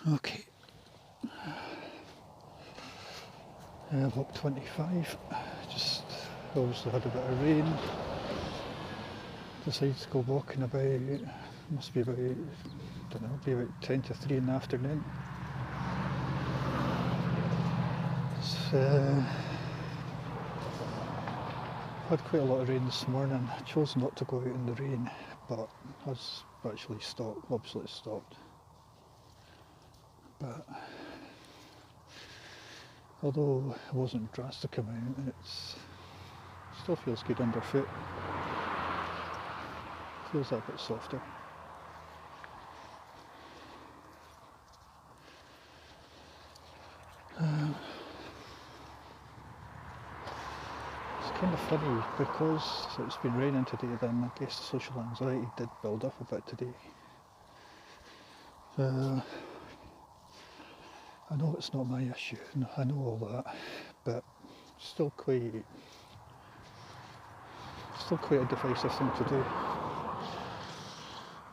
Okay, walk 25, just obviously had a bit of rain, decided to go walking about, must be about, don't know, be about 10 to 3 in the afternoon. Had quite a lot of rain this morning. I chose not to go out in the rain, but has actually stopped, obviously it stopped. But although it wasn't drastic amount, it still feels good underfoot. Feels a bit softer. It's kind of funny because it's been raining today, then I guess the social anxiety did build up a bit today. I know it's not my issue, I know all that, but still quite a divisive thing to do.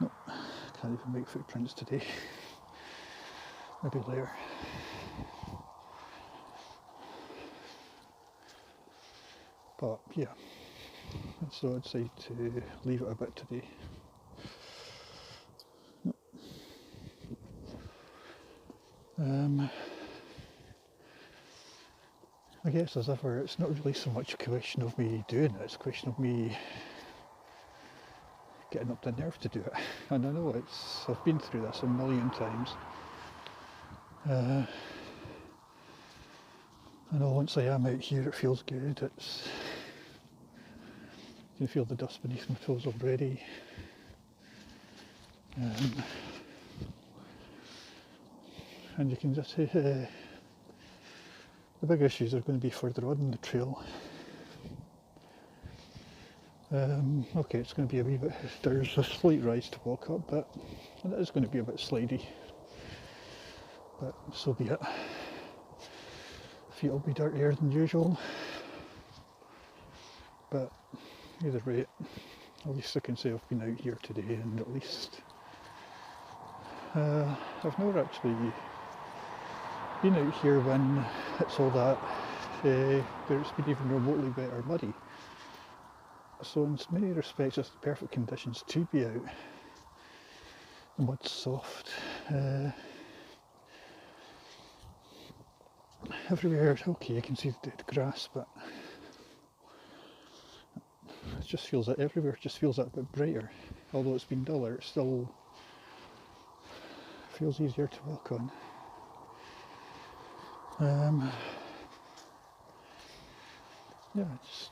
No, can't even make footprints today. Maybe later. But yeah, so I'd say to leave it a bit today. I guess as ever, it's not really so much a question of me doing it, it's a question of me getting up the nerve to do it. And I know I've been through this a million times. I know once I am out here it feels good, you can feel the dust beneath my toes already. And you can just the big issues are going to be further on in the trail. Okay, it's going to be a wee bit, there's a slight rise to walk up, but it is going to be a bit slidey. But so be it. Feet will be dirtier than usual. But either way, at least I can say I've been out here today, and at least I've never actually been out here when it's all that, where it's been even remotely wet or muddy. So in many respects it's the perfect conditions to be out. The mud's soft. Everywhere, okay, you can see the dead grass, but it just feels that everywhere just feels that bit brighter. Although it's been duller, it still feels easier to walk on. Yeah, it's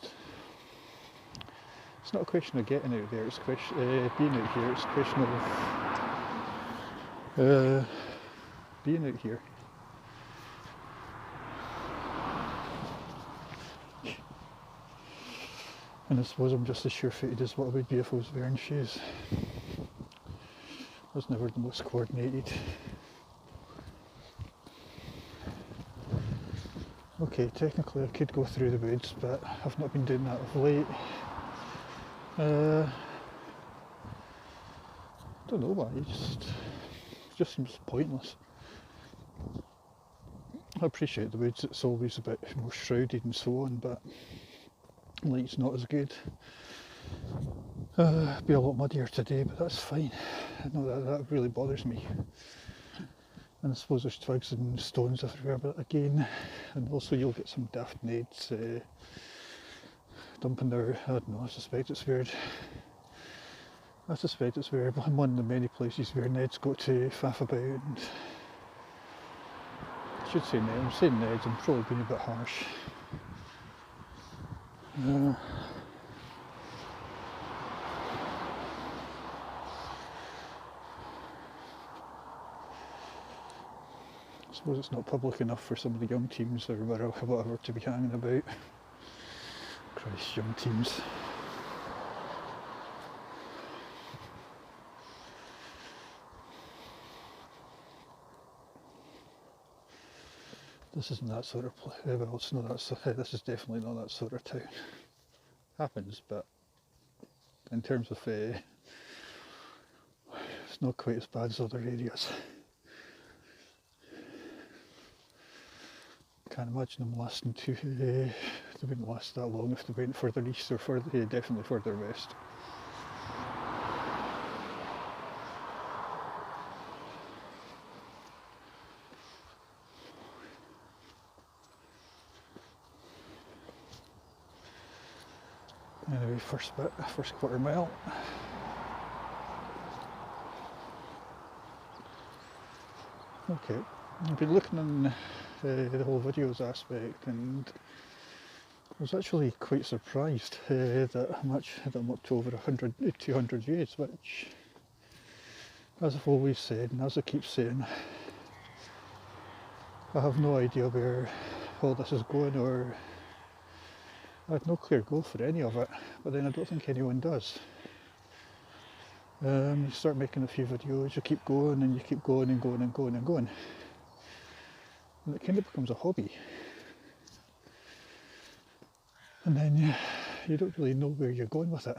not a question of getting out there, it's a question being out here, it's a question of being out here. And I suppose I'm just as sure-footed as what I would be if I was wearing shoes. I was never the most coordinated. Okay, technically I could go through the woods, but I've not been doing that of late. Don't know why, it just seems pointless. I appreciate the woods, it's always a bit more shrouded and so on, but light's not as good. Be a lot muddier today, but that's fine. I know that really bothers me. And I suppose there's twigs and stones everywhere, but again, and also you'll get some daft nades dumping their, I don't know, I suspect it's where I'm one of the many places where Ned's got to faff about, and I should say Ned, I'm saying Ned's, I'm probably being a bit harsh. I suppose it's not public enough for some of the young teams or whatever to be hanging about. Christ, young teams. This isn't that sort of place. Well, it's not that. This is definitely not that sort of town. Happens, but in terms of, it's not quite as bad as other areas. Can't imagine them lasting too. They wouldn't last that long if they went further east or further, definitely further west. Anyway, first quarter mile. Okay, I've been looking on the whole videos aspect, and I was actually quite surprised that I'm up to over 100, 200 views, which, as I've always said, and as I keep saying, I have no idea where all this is going, or I had no clear goal for any of it, but then I don't think anyone does. You start making a few videos, you keep going and you keep going and going and going and going, and it kind of becomes a hobby. And then you don't really know where you're going with it.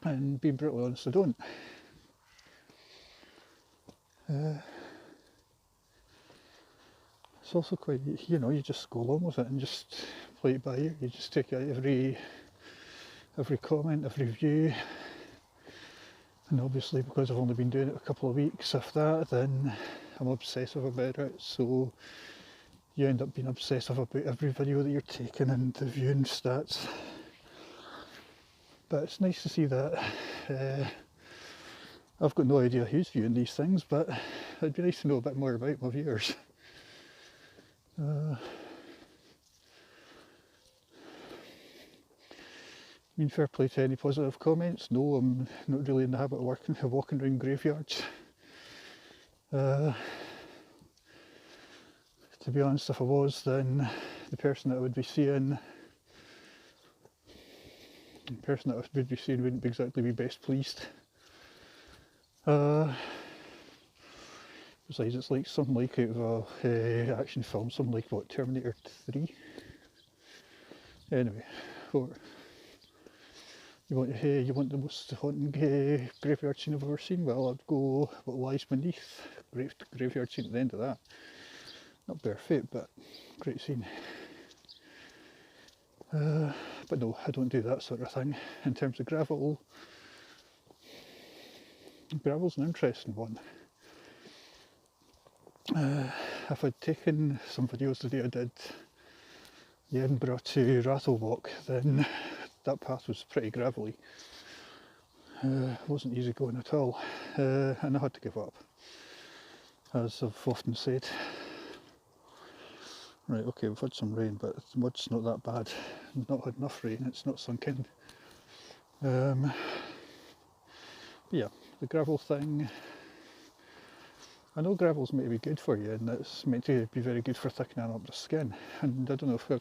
And being brutally honest, I don't. It's also quite, you just go along with it and just play it by ear. You just take out every comment, every view. And obviously, because I've only been doing it a couple of weeks, if that, then I'm obsessive about it. So you end up being obsessive about every video that you're taking and the viewing stats. But it's nice to see that. I've got no idea who's viewing these things, but it'd be nice to know a bit more about my viewers. I mean, fair play to any positive comments. No, I'm not really in the habit of walking around graveyards. To be honest, if I was, then the person that I would be seeing, wouldn't exactly be best pleased. Besides, it's like something like out of a action film, something like what, Terminator 3? Anyway, or you want the most haunting graveyard scene I've ever seen? Well, I'd go What Lies Beneath. Great graveyard scene at the end of that. Not Barefoot, but great scene. But no, I don't do that sort of thing. In terms of gravel's an interesting one. If I'd taken some videos the day I did the Edinburgh to Rattlewalk, then that path was pretty gravelly. It wasn't easy going at all, and I had to give up, as I've often said. Right, okay, we've had some rain, but the mud's not that bad. We've not had enough rain, it's not sunk in. Yeah, the gravel thing, I know gravel's meant to be good for you, and it's meant to be very good for thickening up the skin, and I don't know if I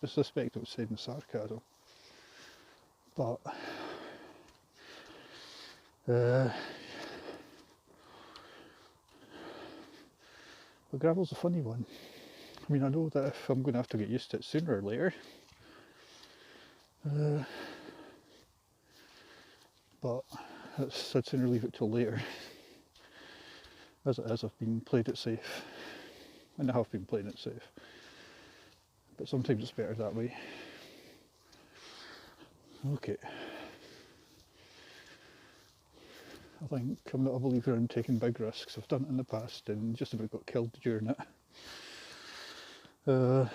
suspect it was said in sarcasm, but gravel's a funny one. I mean, I know that if I'm going to have to get used to it sooner or later, but I'd sooner leave it till later. As it is, I've been played it safe, and I have been playing it safe, but sometimes it's better that way. Okay. I think I'm not a believer in taking big risks. I've done it in the past and just about got killed during it. So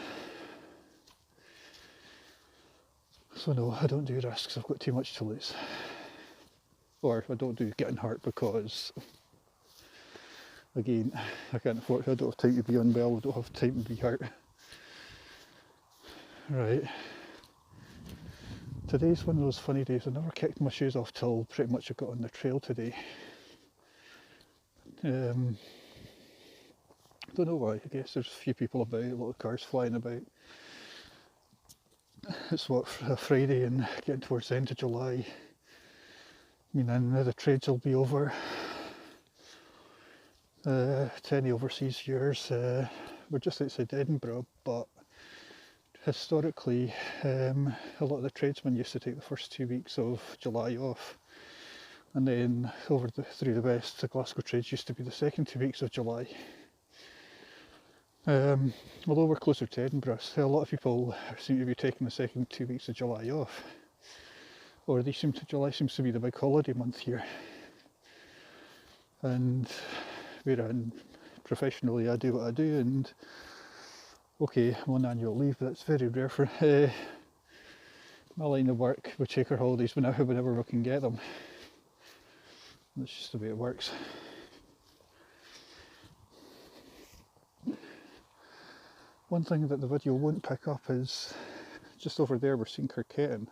no, I don't do risks. I've got too much to lose. Or I don't do getting hurt because, again, I can't afford. I don't have time to be unwell. I don't have time to be hurt. Right. Today's one of those funny days. I never kicked my shoes off till pretty much I got on the trail today. Don't know why. I guess there's a few people about, a lot of cars flying about. It's what, a Friday and getting towards the end of July. I mean, and now the trades will be over. To any overseas viewers, we're just outside Edinburgh, but historically, a lot of the tradesmen used to take the first 2 weeks of July off, And then through the west, the Glasgow trades used to be the second 2 weeks of July. Although we're closer to Edinburgh, so a lot of people seem to be taking the second 2 weeks of July off. Or July seems to be the big holiday month here. And professionally I do what I do, and okay, I'm on annual leave, but that's very rare for my line of work. We take our holidays whenever we can get them. That's just the way it works. One thing that the video won't pick up is just over there we're seeing Kirketton,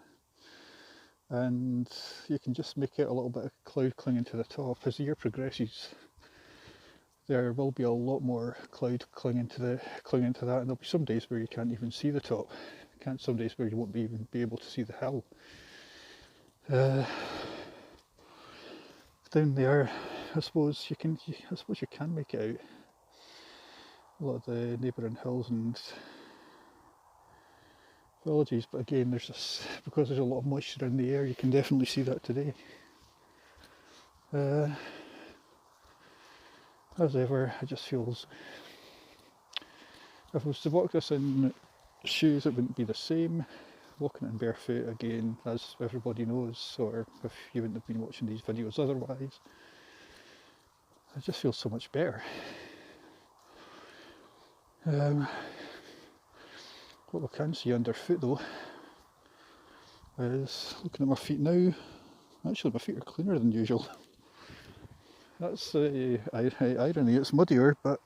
and you can just make out a little bit of cloud clinging to the top. As the year progresses, there will be a lot more cloud clinging to that, and there'll be some days where you can't even see the top. Some days where you won't even be able to see the hill. Down there, I suppose you can make it out. A lot of the neighbouring hills and villages, but again, because there's a lot of moisture in the air, you can definitely see that today. As ever, it just feels, if I was to walk this in shoes, it wouldn't be the same. Walking it in barefoot, again, as everybody knows, or if you wouldn't have been watching these videos otherwise, it just feels so much better. What we can see underfoot though is, looking at my feet now, actually my feet are cleaner than usual. That's irony, it's muddier, but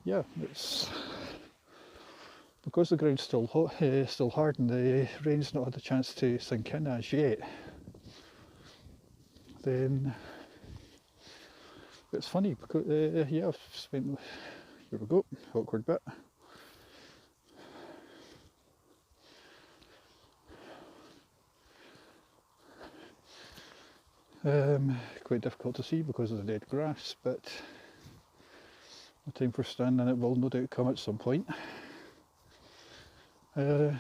yeah, it's because the ground's still hot, still hard, and the rain's not had the chance to sink in as yet. Then it's funny because yeah, I've spent, here we go, awkward bit. Quite difficult to see because of the dead grass, but the time for standing it will no doubt come at some point. But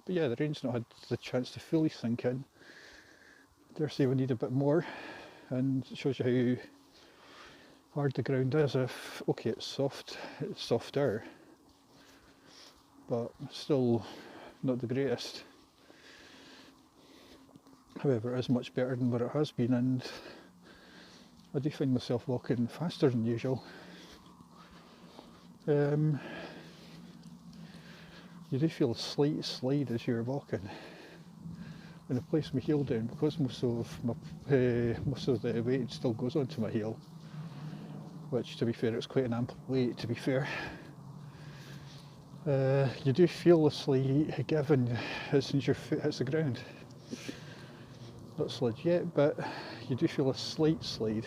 yeah, the rain's not had the chance to fully sink in. I dare say we need a bit more, and it shows you how hard the ground is. If, okay, it's softer, but still not the greatest. However, it is much better than what it has been, and I do find myself walking faster than usual. You do feel a slight slide as you're walking. When I place my heel down, because most of the weight still goes onto my heel, which, to be fair, it's quite an ample weight, to be fair. You do feel a slight give as soon as your foot hits the ground. Not slid yet, but you do feel a slight slide.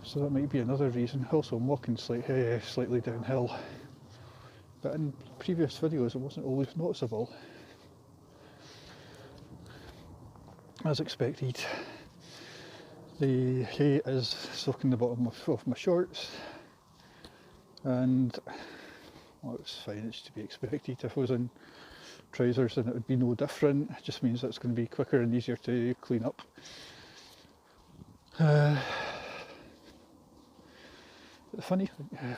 So that might be another reason. Also, I'm walking slightly downhill. But in previous videos it wasn't always noticeable. As expected, the hay is soaking the bottom of my shorts, and well, it's fine, it's to be expected. If I was in trousers then it would be no different. It just means that it's going to be quicker and easier to clean up. The funny thing,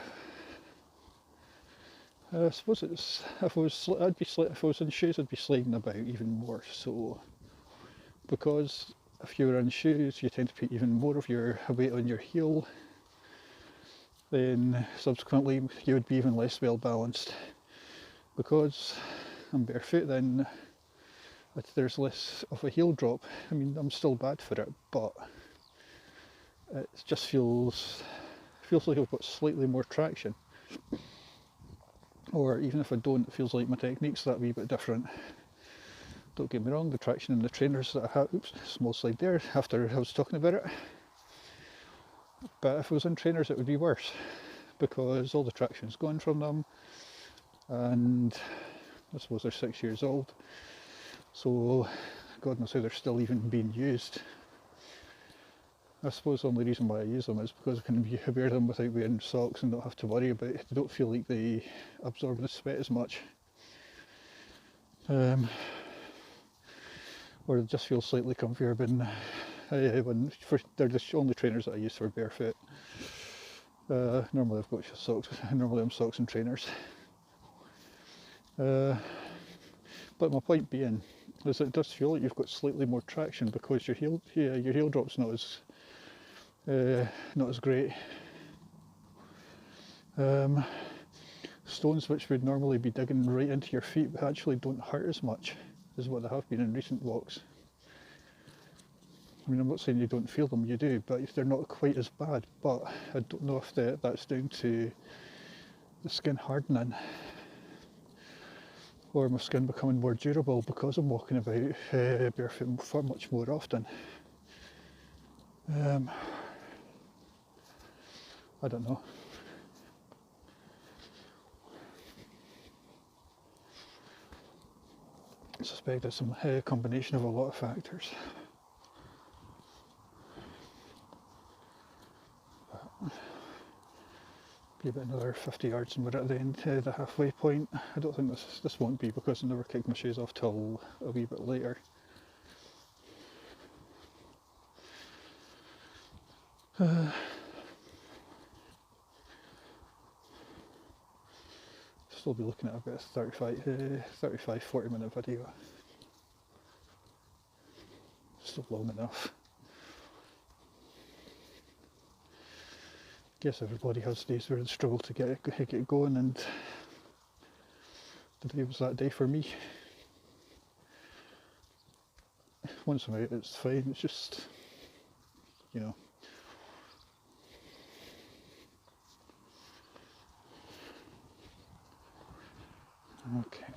I suppose it's, if I was in shoes I'd be sliding about even more so, because if you were in shoes you tend to put even more of your weight on your heel, then subsequently you would be even less well balanced. Because I'm barefoot, then there's less of a heel drop. I mean, I'm still bad for it, but it just feels like I've got slightly more traction. Or even if I don't, it feels like my technique's that wee bit different. Don't get me wrong, the traction in the trainers that I have, oops, small slide there after I was talking about it. But if I was in trainers it would be worse, because all the traction's gone from them, and I suppose they're 6 years old, so God knows how they're still even being used. I suppose the only reason why I use them is because I can wear them without wearing socks and not have to worry about it. They don't feel like they absorb the sweat as much. or it just feels slightly comfier they're the only trainers that I use for barefoot. Normally I've got socks, normally I'm socks and trainers. But my point being is it does feel like you've got slightly more traction because your heel drop's not as great. Stones which would normally be digging right into your feet actually don't hurt as much as what they have been in recent walks. I mean, I'm not saying you don't feel them, you do, but they're not quite as bad. But I don't know if that's down to the skin hardening or my skin becoming more durable because I'm walking about barefoot far much more often. I don't know. I suspect it's a combination of a lot of factors. Be about another 50 yards and we're at the end, the halfway point. I don't think this won't be because I never kicked my shoes off till a wee bit later. Still be looking at about a 35-40 minute video. Still long enough. Guess everybody has days where they struggle to get it going, and today was that day for me. Once I'm out, it's fine. It's just, you know. Okay.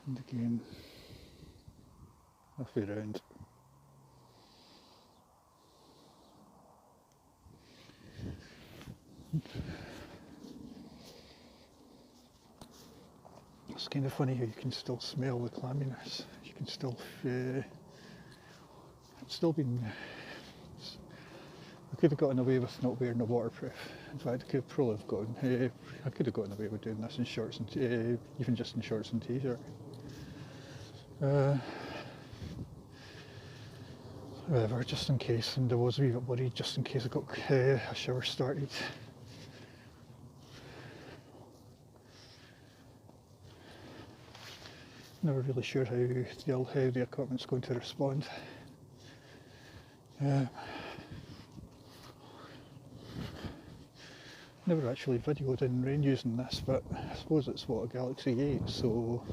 And again, halfway round. It's kind of funny how you can still smell the clamminess. You can still, it's still been, I could have gotten away with not wearing a waterproof. In fact, I could probably have gotten away with doing this in shorts and even just in shorts and t-shirt. However, just in case, and I was a wee bit worried just in case I got a shower started. Never really sure how the equipment's going to respond. Never actually videoed in rain using this, but I suppose it's what, a Galaxy 8, so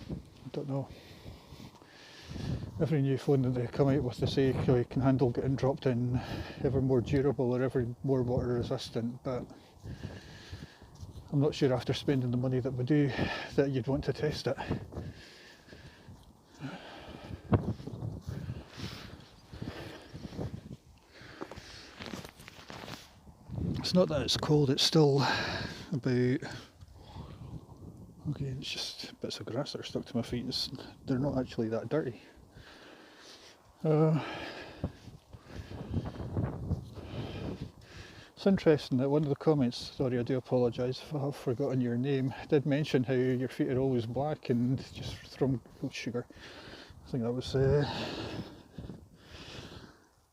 I don't know. Every new phone that they come out with, they say it can handle getting dropped in, ever more durable or ever more water resistant, but I'm not sure after spending the money that we do that you'd want to test it. It's not that it's cold, it's still about, okay, it's just bits of grass that are stuck to my feet. They're not actually that dirty. It's interesting that one of the comments, sorry I do apologise if I have forgotten your name, did mention how your feet are always black and just from sugar. I think that was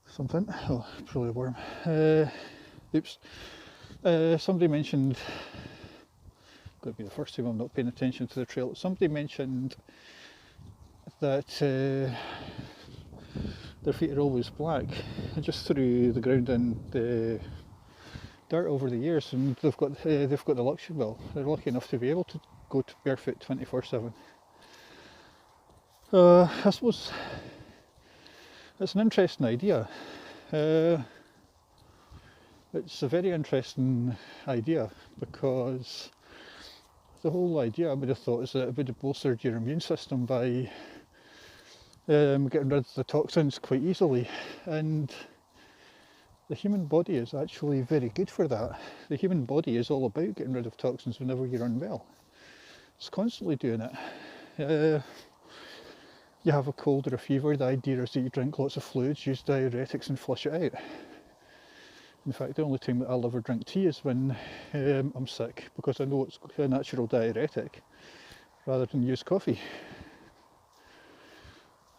something, oh probably a worm. Oops. Somebody mentioned, going to be the first time I'm not paying attention to the trail, somebody mentioned that their feet are always black. I just threw the ground in the dirt over the years, and they've got the luxury, well, they're lucky enough to be able to go to barefoot 24/7. I suppose it's an interesting idea. It's a very interesting idea because the whole idea I would have thought is that it would have bolstered your immune system by getting rid of the toxins quite easily, and the human body is actually very good for that. The human body is all about getting rid of toxins whenever you're unwell. It's constantly doing it. You have a cold or a fever, the idea is that you drink lots of fluids, use diuretics and flush it out. In fact, the only time that I'll ever drink tea is when I'm sick, because I know it's a natural diuretic rather than use coffee.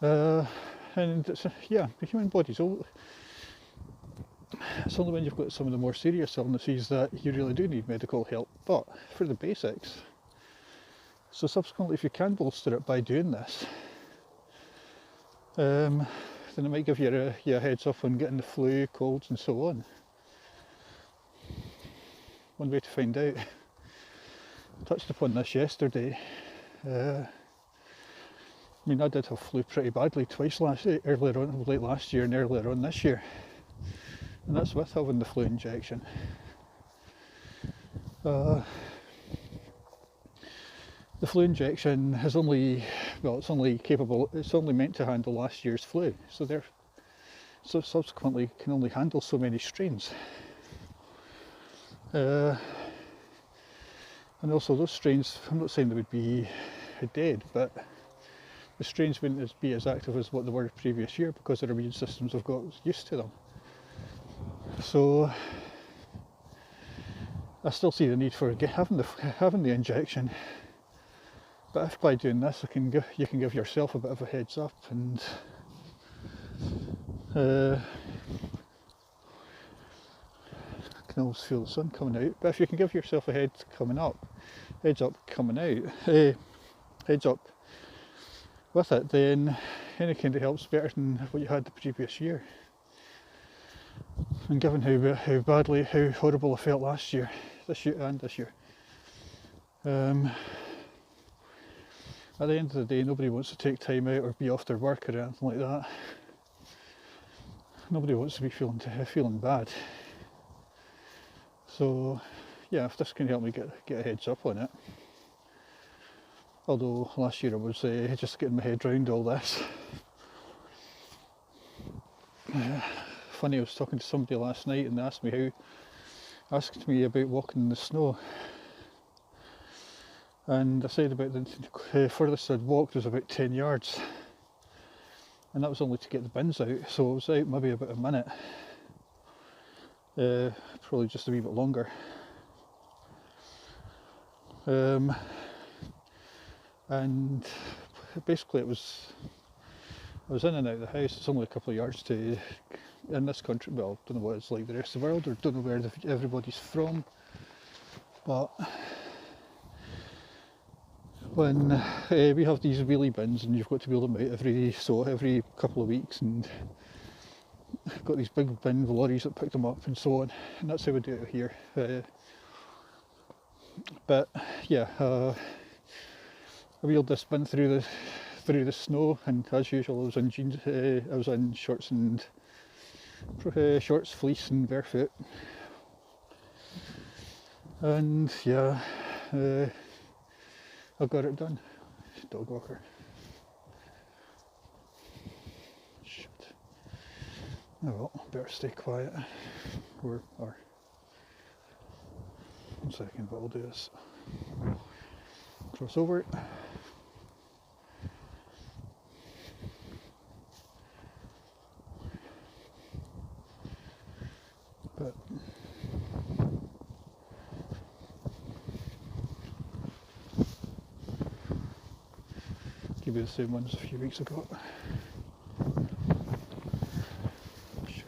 And it's, yeah, the human body's it's only when you've got some of the more serious illnesses that you really do need medical help. But for the basics, so subsequently, if you can bolster it by doing this, then it might give you a heads up on getting the flu, colds and so on. One way to find out, I touched upon this yesterday. I mean, I did have flu pretty badly twice earlier on, late last year and earlier on this year, and that's with having the flu injection. The flu injection is only it's only meant to handle last year's flu, so subsequently can only handle so many strains. And also those strains, I'm not saying they would be dead, but the strains wouldn't be as active as what they were the previous year because our immune systems have got used to them. So I still see the need for having the injection, but if by doing this you can give yourself a bit of a heads up, and I can almost feel the sun coming out. But if you can give yourself a heads up with it, then any kind of help's better than what you had the previous year. And given how horrible I felt last year, this year, at the end of the day, nobody wants to take time out or be off their work or anything like that. Nobody wants to be feeling bad. So yeah, if this can help me get a heads up on it. Although last year I was just getting my head around all this. Funny, I was talking to somebody last night and they asked me about walking in the snow. And I said about the furthest I'd walked was about 10 yards. And that was only to get the bins out, so I was out maybe about a minute. Probably just a wee bit longer. And basically I was in and out of the house. It's only a couple of yards to, in this country, well, don't know what it's like the rest of the world, or don't know where everybody's from, but when we have these wheelie bins and you've got to wheel them out every couple of weeks, and got these big bin lorries that pick them up and so on, and that's how we do it here. But yeah, I wheeled this bin through the snow, and as usual I was in jeans, I was in shorts, fleece and barefoot, and yeah, I got it done. Dog walker. Shit. Oh well, better stay quiet. Or 1 second, but I'll do this. Cross over it. But give you the same ones a few weeks ago. Sure.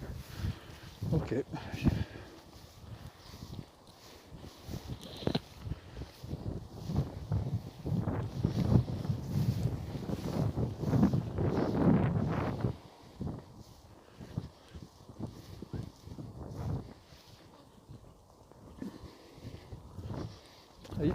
Okay. Right.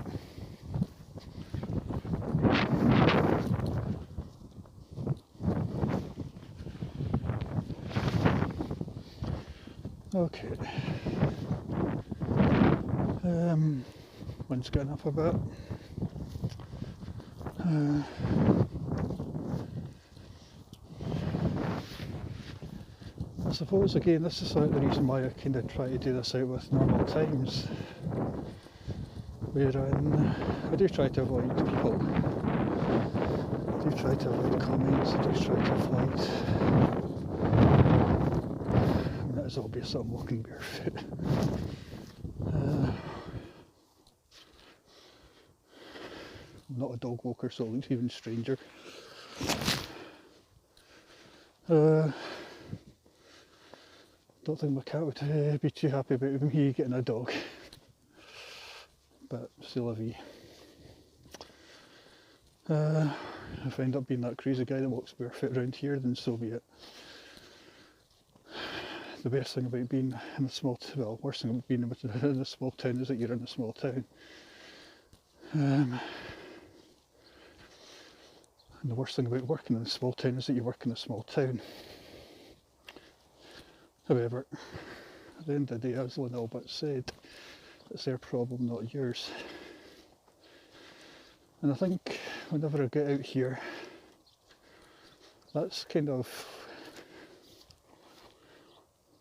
Okay. Wind's getting up a bit. I suppose again this is like the reason why I kind of try to do this out with normal times, wherein I do try to avoid people, I do try to avoid comments, I do try to avoid, and it is obvious that I'm walking barefoot. I'm not a dog walker, so it looks even stranger. Don't think my cat would be too happy about me getting a dog, but c'est la vie. If I end up being that crazy guy that walks barefoot around here, then so be it. The best thing about being in a small town, well, worst thing about being in a small town is that you're in a small town. And the worst thing about working in a small town is that you work in a small town. However, at the end of the day, as Lynn but said, it's their problem, not yours. And I think whenever I get out here, that's kind of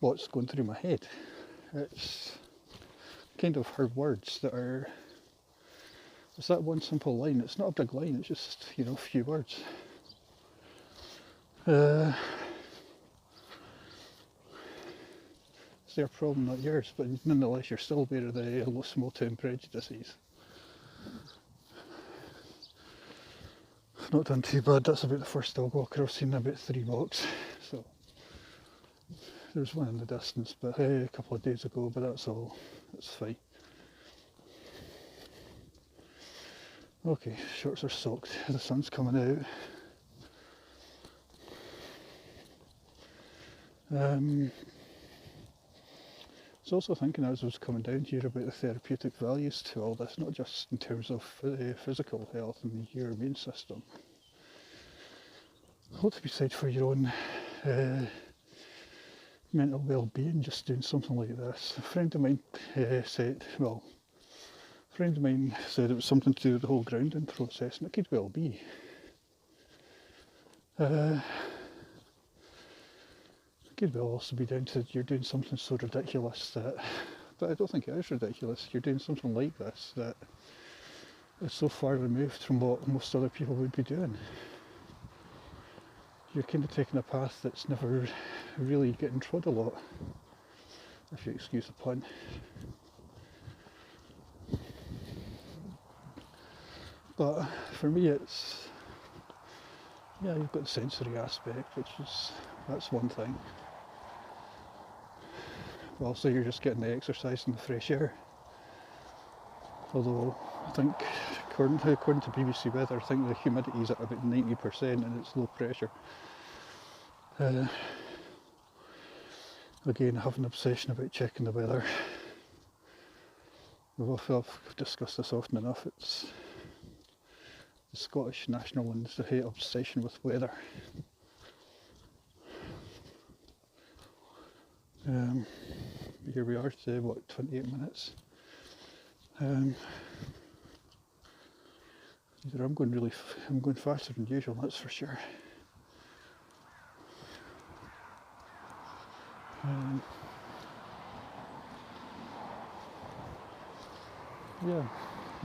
what's going through my head. It's kind of her words that are, it's that one simple line. It's not a big line, it's just, a few words. It's their problem, not yours, but nonetheless you're still aware of the small town prejudices. Not done too bad. That's about the first dog walker I've seen in about 3 blocks. So there's one in the distance, but a couple of days ago. But that's all. That's fine. Okay, shorts are soaked. The sun's coming out. I was also thinking as I was coming down here about the therapeutic values to all this, not just in terms of physical health and your immune system. A lot to be said for your own mental well-being, just doing something like this. A friend of mine said it was something to do with the whole grounding process, and it could well be. It could well also be down to you're doing something so ridiculous that, but I don't think it is ridiculous. You're doing something like this that is so far removed from what most other people would be doing. You're kind of taking a path that's never really getting trod a lot, if you excuse the pun. But for me it's, you've got the sensory aspect, that's one thing. Also, you're just getting the exercise and the fresh air. Although I think, according to BBC Weather, I think the humidity is at about 90% and it's low pressure. Again, I have an obsession about checking the weather. I've discussed this often enough. It's the Scottish national obsession with weather. Here we are today, 28 minutes. I'm going faster than usual, that's for sure. I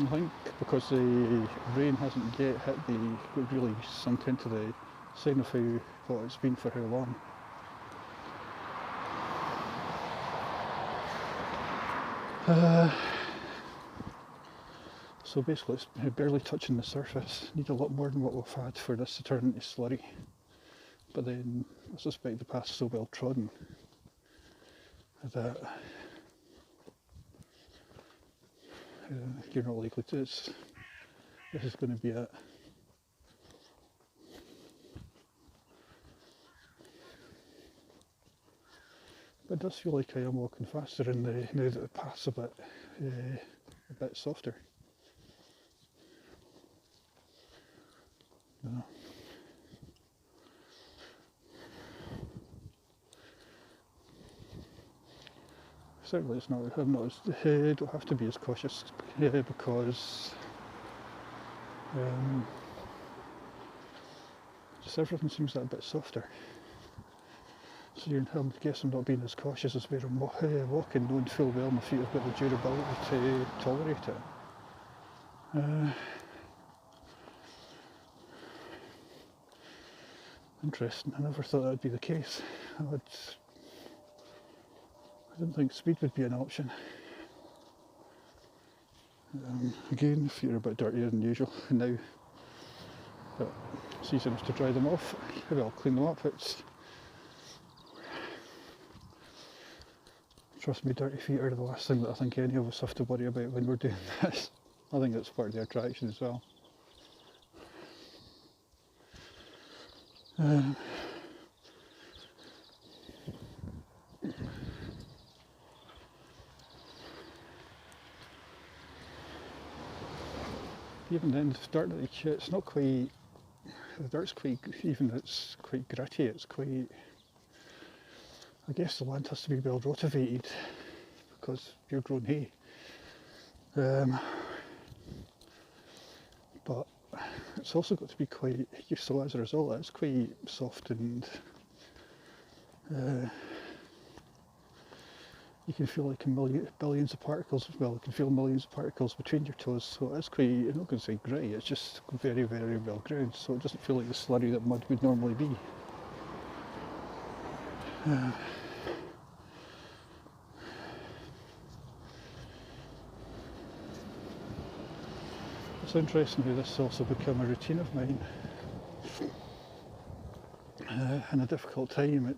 think because the rain hasn't yet hit really sunk into the sign of what it's been for how long. So basically it's barely touching the surface. Need a lot more than what we've had for this to turn into slurry. But then I suspect the path's so well trodden that you're not likely to. This is going to be it. But it does feel like I am walking faster now that the path's a bit softer. No. Certainly it's not, I don't have to be as cautious because just everything seems that bit softer. So I guess I'm not being as cautious as where I'm walking, knowing full well my feet have got the durability to tolerate it. Interesting, I never thought that would be the case. I didn't think speed would be an option. Again, feet are a bit dirtier than usual now, but it's easy enough to dry them off. Maybe I'll clean them up. Trust me, dirty feet are the last thing that I think any of us have to worry about when we're doing this. I think that's part of the attraction as well. Even then, the dirt, it's not quite, the dirt's quite, even it's quite gritty, it's quite, I guess the land has to be well rotivated because you're growing hay. But it's also got to be quite, so as a result it's quite soft, and you can feel like billions of particles, well, you can feel millions of particles between your toes, so it's quite, I'm not going to say grey, it's just very, very well ground, so it doesn't feel like the slurry that mud would normally be. It's interesting how this has also become a routine of mine. In a difficult time, I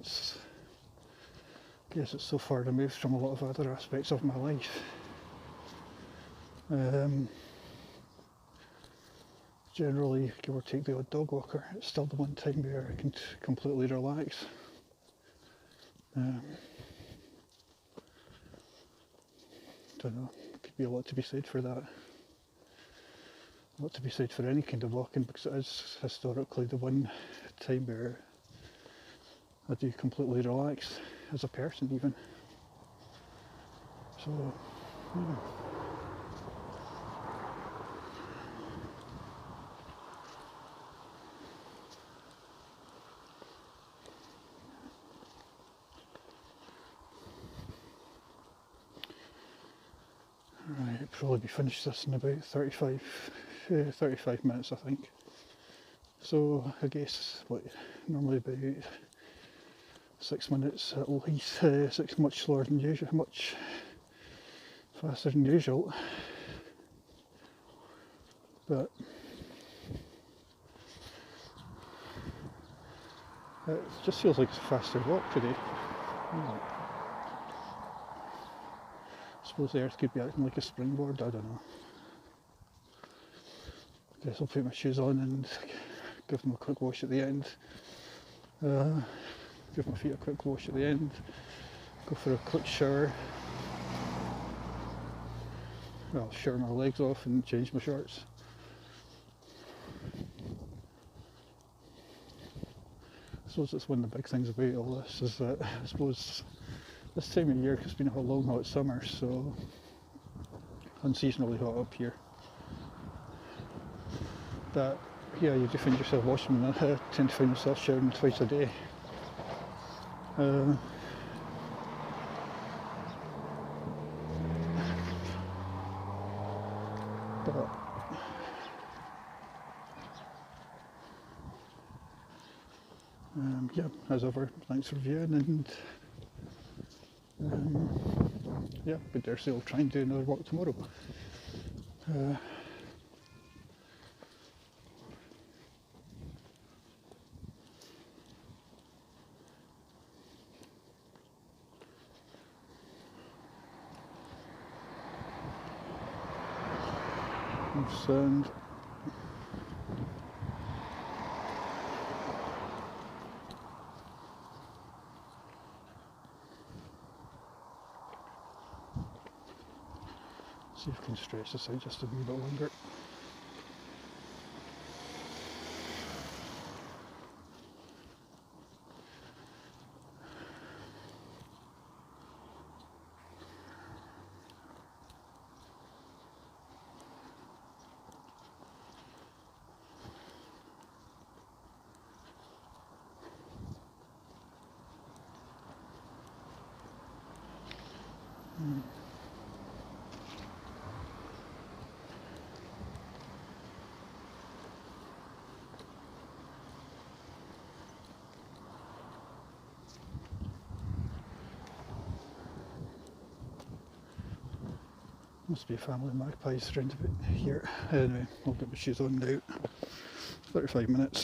guess it's so far removed from a lot of other aspects of my life. Generally, give or take the odd dog walker, it's still the one time where I can completely relax. Don't know, could be a lot to be said for that. A lot to be said for any kind of walking, because it is historically the one time where I do completely relax as a person even. So, yeah. Right, I'll probably be finished this in about 35 minutes, I think. So I guess normally about 6 minutes at least, much slower than usual, much faster than usual. But it just feels like it's a faster walk today. I suppose the earth could be acting like a springboard, I don't know. I guess I'll put my shoes on and give them a quick wash at the end. Give my feet a quick wash at the end. Go for a quick shower. Well, shower my legs off and change my shorts. I suppose that's one of the big things about all this, is that I suppose this time of year, 'cause it's been a long hot summer, so unseasonably hot up here, that yeah, you do find yourself washing, and I tend to find myself showering twice a day. But yeah, as ever, thanks for viewing, and yeah, I dare say I'll try and do another walk tomorrow. Sand. See if I can stretch this out just a wee bit longer. Must be a family of magpies around about here. Anyway, I'll get my shoes on now. 35 minutes.